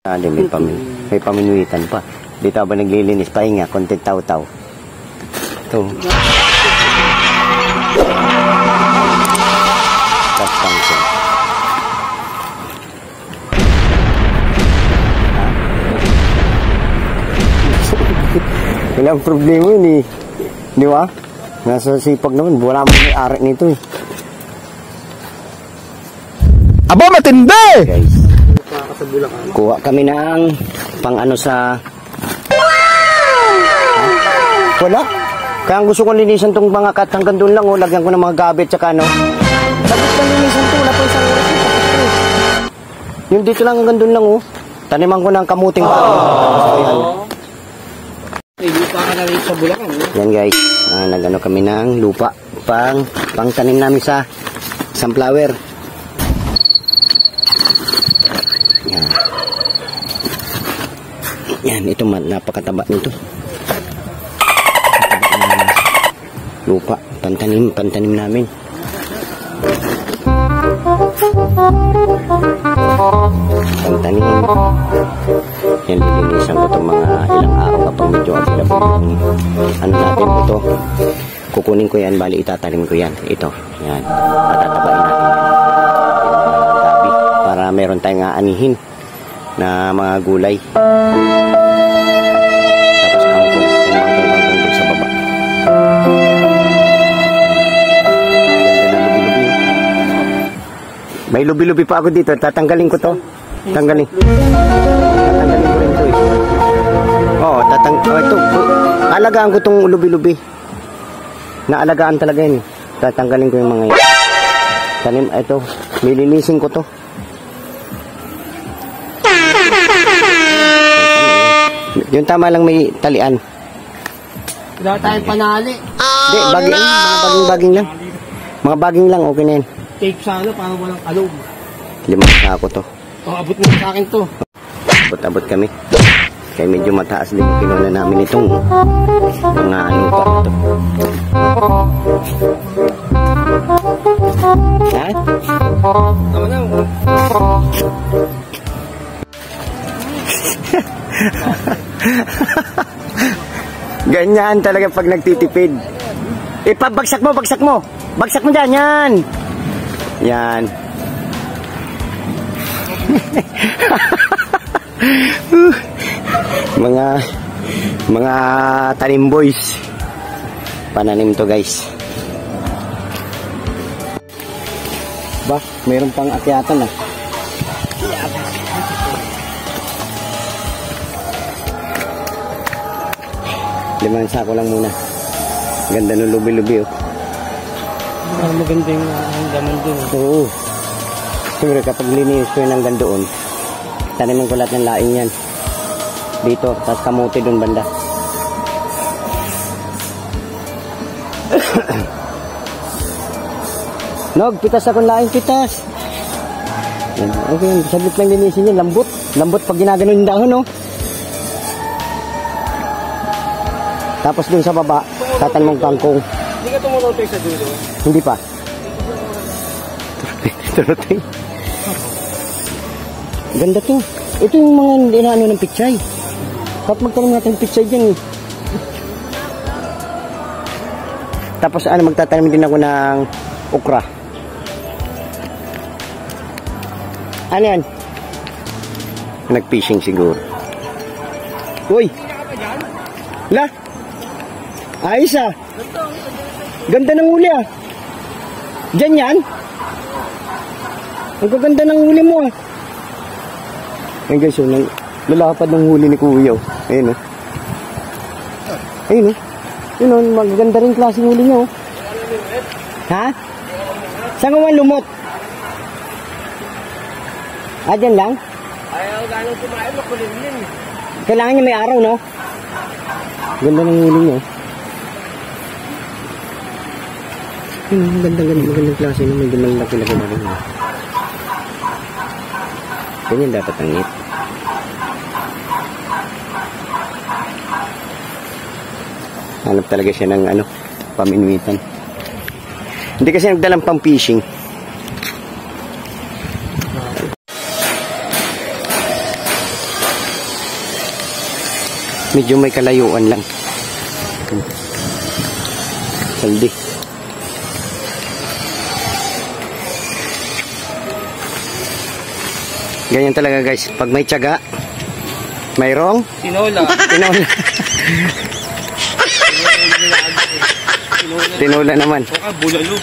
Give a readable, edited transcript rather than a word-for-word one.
May paminuitan pa. Dito ba naglilinis pahinga, konti taw-taw. Ito. Gas function. Walang problema yun eh. Di ba? Nasa sipag naman. Wala mo may arik nito eh. Aba, matindi! Guys. Kuha kami ng pang ano sa... Wala. Kaya ang gusto kong linisan tong mga kat hanggang doon lang. Lagyan ko ng mga gabit tsaka ano. Sabit kang linisan to. Wala pa isang oras. Yung dito lang hanggang doon lang oh. Taniman ko ng kamuting bago. Ayan. Lupa ka na rin sa Bulacan. Yan guys. Nag-ano kami ng lupa. Pang tanim namin sa sunflower. Yan. Yan. Ito napakataba nito. Lupa, pantanim namin. Pantanim. Yan, lilinisan ko itong mga ilang araw kapag medyo available yung ano natin ito. Kukunin ko yan, bali itatanim ko yan. Ito, yan. Patatabain natin yan. Gabi, para meron tayong aanihin na mga gulay. Tapos kangkong sa baba. May lubi-lubi pa ako dito. Tatanggalin ko to. Tatanggalin ko rin to eh. Ito. Alagaan ko tong lubi-lubi. Naalagaan talaga yun. Tatanggalin ko yung mga yun. Tanim, ito. Milinisin ko to. Yung tama lang may talian. Wala tayong panali. Hindi, baging. Mga baging lang. Mga baging lang, okay na yan. Tape sana para walang alog. 5 na ako to. Abot mo sa akin to. Abot kami. Kaya medyo mataas din yung kinuna namin itong mga ano pa ito. Ha? Tama na. Ganyan talaga pag nagtitipid. Bagsak mo. Bagsak mo dyan, yan. Yan. mga tanim boys. Pananim to guys. Ba, mayroon pang akyatan ah. Limang sako lang muna. Ganda ng lubi-lubi oh. Maganda yung hangganan dun. Oo. Siyempre kapag linis ko yun hanggang doon, taniman ko lahat ng laing yan. Dito, tapos kamote doon banda. Nog, pitas akong laing, pitas. Yan. Okay, saglit lang linisin yan. Lambot. Lambot pag ginaganon yung dahon, no? Tapos doon sa baba, tatanmong kangkong. Hindi ka tumurotoy sa dulo? Hindi pa. Turuting. Ganda to. Ito yung mga inaano ng pichay. Kapag magtanim natin ng pichay dyan eh. Tapos magtatanim din ako ng okra. Ano yan? Nag-fishing siguro. Uy! La! Ayos ah! Ganda ng huli ah! Diyan yan? Ang gaganda ng huli mo ah! Ayun guys, lalapad ng huli ni Kuya oh. Ayun oh. Ayun oh. Yun oh, magaganda rin klaseng huli niya oh. Ha? Saan ka man lumot? Ah, dyan lang? Ayaw ganong kumain, makulimlim. Kailangan niya may araw, no? Ganda ng huli niya. Magandang klase no? Medyo malaki-laki na rin. Ganyan dapat ang ngit. Hanap talaga siya ng paminwitan. Hindi kasi nagdalang pang fishing. Medyo may kalayuan lang. Saldi. Ganyan talaga guys. Pag may tiyaga, mayroong Tinola. tinola. Tinola naman. Baka bulalo.